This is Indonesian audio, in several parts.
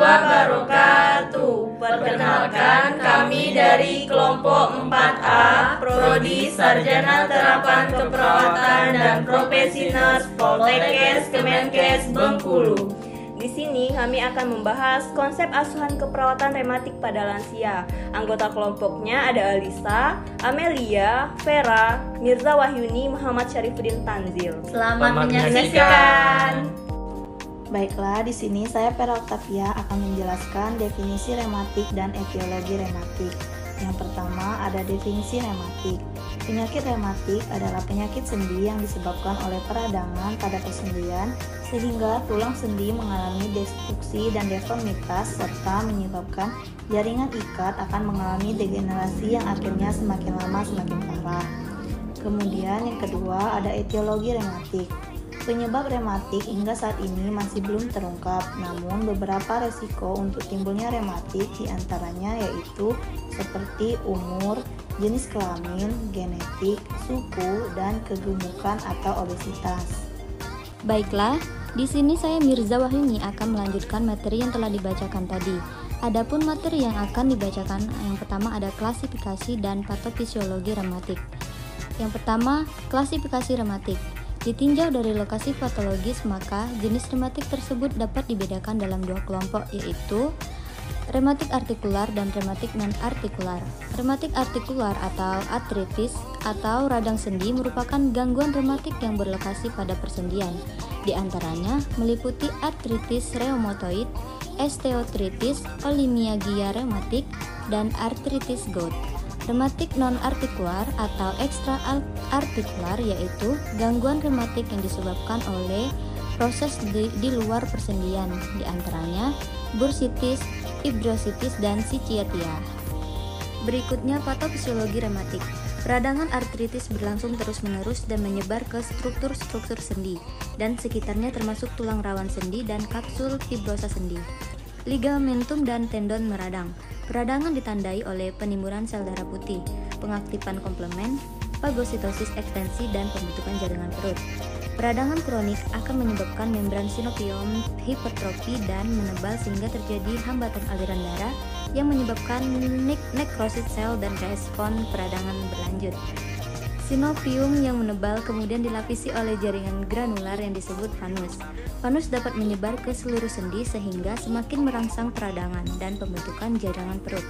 wabarakatuh. Perkenalkan, kami dari kelompok 4A, Prodi Sarjana Terapan Keperawatan dan Profesi Nurse Poltekkes Kemenkes Bengkulu. Di sini kami akan membahas konsep asuhan keperawatan rematik pada lansia. Anggota kelompoknya ada Alisa, Amelia, Vera, Mirza Wahyuni, Muhammad Syarifuddin Tanzil. Selamat menyaksikan. Baiklah, di sini saya Vera Octavia akan menjelaskan definisi rematik dan etiologi rematik. Yang pertama ada definisi rematik. Penyakit rematik adalah penyakit sendi yang disebabkan oleh peradangan pada persendian sehingga tulang sendi mengalami destruksi dan deformitas serta menyebabkan jaringan ikat akan mengalami degenerasi yang akhirnya semakin lama semakin parah. Kemudian yang kedua ada etiologi rematik. Penyebab rematik hingga saat ini masih belum terungkap, namun beberapa resiko untuk timbulnya rematik diantaranya yaitu seperti umur, jenis kelamin, genetik, suku, dan kegemukan atau obesitas. Baiklah, di sini saya Mirza Wahyuni akan melanjutkan materi yang telah dibacakan tadi. Adapun materi yang akan dibacakan yang pertama ada klasifikasi dan patofisiologi rematik. Yang pertama, klasifikasi rematik. Ditinjau dari lokasi patologis, maka jenis rematik tersebut dapat dibedakan dalam dua kelompok, yaitu rematik artikular dan rematik non-artikular. Rematik artikular atau artritis atau radang sendi merupakan gangguan rematik yang berlokasi pada persendian. Di antaranya meliputi artritis reumatoid, osteoartritis, polimialgia rematik, dan artritis gout. Rematik non-artikular atau ekstra-artikular yaitu gangguan rematik yang disebabkan oleh proses di luar persendian, di antaranya bursitis, fibrositis, dan sciatia. Berikutnya patofisiologi rematik. Peradangan artritis berlangsung terus-menerus dan menyebar ke struktur-struktur sendi dan sekitarnya termasuk tulang rawan sendi dan kapsul fibrosa sendi. Ligamentum dan tendon meradang. Peradangan ditandai oleh penimbunan sel darah putih, pengaktifan komplement, fagositosis ekstensi, dan pembentukan jaringan perut. Peradangan kronik akan menyebabkan membran sinovium hipertrofi dan menebal sehingga terjadi hambatan aliran darah yang menyebabkan nekrosis sel dan respon peradangan berlanjut. Sinovium yang menebal kemudian dilapisi oleh jaringan granular yang disebut vanus. Vanus dapat menyebar ke seluruh sendi sehingga semakin merangsang peradangan dan pembentukan jaringan perut.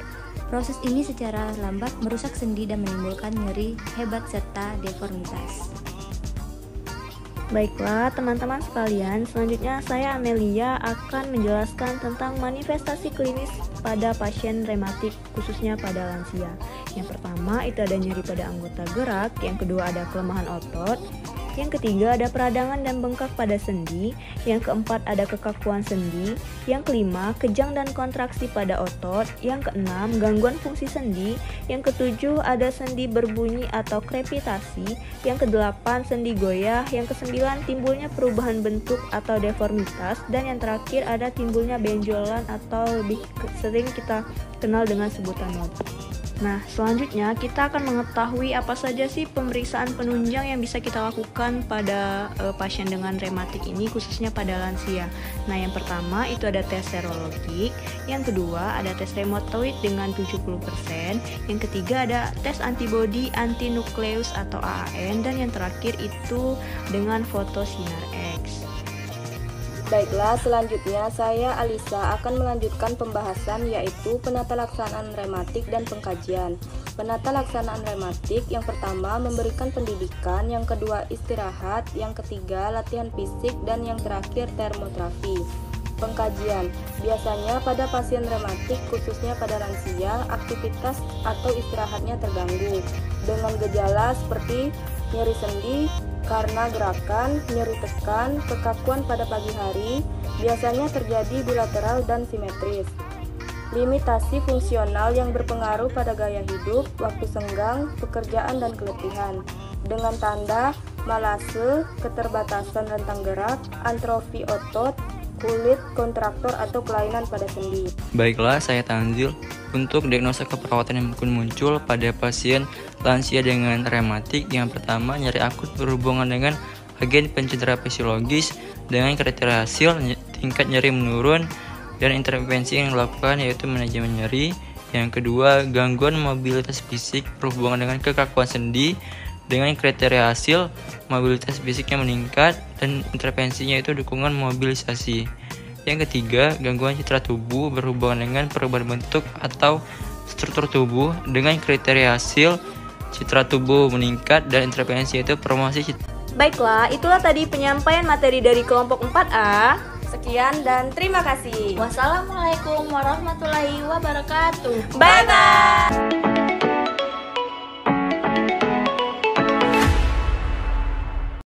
Proses ini secara lambat merusak sendi dan menimbulkan nyeri hebat serta deformitas. Baiklah teman-teman sekalian, selanjutnya saya Amelia akan menjelaskan tentang manifestasi klinis pada pasien rematik khususnya pada lansia. Yang pertama itu ada nyeri pada anggota gerak, yang kedua ada kelemahan otot, yang ketiga ada peradangan dan bengkak pada sendi, yang keempat ada kekakuan sendi, yang kelima kejang dan kontraksi pada otot, yang keenam gangguan fungsi sendi, yang ketujuh ada sendi berbunyi atau krepitasi, yang kedelapan sendi goyah, yang kesembilan timbulnya perubahan bentuk atau deformitas, dan yang terakhir ada timbulnya benjolan atau lebih sering kita kenal dengan sebutan NOD. Nah, selanjutnya kita akan mengetahui apa saja sih pemeriksaan penunjang yang bisa kita lakukan pada pasien dengan rematik ini khususnya pada lansia. Nah, yang pertama itu ada tes serologik, yang kedua ada tes rheumatoid dengan 70%, yang ketiga ada tes antibodi antinukleus atau AAN, dan yang terakhir itu dengan foto sinar X. Baiklah, selanjutnya saya Alisa akan melanjutkan pembahasan yaitu penata laksanaan rematik dan pengkajian. Penata laksanaan rematik yang pertama memberikan pendidikan, yang kedua istirahat, yang ketiga latihan fisik, dan yang terakhir termoterapi. Pengkajian biasanya pada pasien rematik khususnya pada lansia aktivitas atau istirahatnya terganggu dengan gejala seperti nyeri sendi karena gerakan, nyeri tekan, kekakuan pada pagi hari, biasanya terjadi bilateral dan simetris. Limitasi fungsional yang berpengaruh pada gaya hidup, waktu senggang, pekerjaan, dan keletihan. Dengan tanda malase, keterbatasan rentang gerak, atrofi otot, kulit, kontraktor, atau kelainan pada sendi. Baiklah, saya Tanzil. Untuk diagnosa keperawatan yang mungkin muncul pada pasien lansia dengan rematik, yang pertama nyeri akut berhubungan dengan agen pencedera fisiologis dengan kriteria hasil tingkat nyeri menurun dan intervensi yang dilakukan yaitu manajemen nyeri. Yang kedua, gangguan mobilitas fisik berhubungan dengan kekakuan sendi dengan kriteria hasil mobilitas fisiknya meningkat dan intervensinya itu dukungan mobilisasi. Yang ketiga, gangguan citra tubuh berhubungan dengan perubahan bentuk atau struktur tubuh dengan kriteria hasil citra tubuh meningkat dan intervensi itu promosi citra. Baiklah, itulah tadi penyampaian materi dari kelompok 4A. Sekian dan terima kasih. Wassalamualaikum warahmatullahi wabarakatuh. Bye-bye!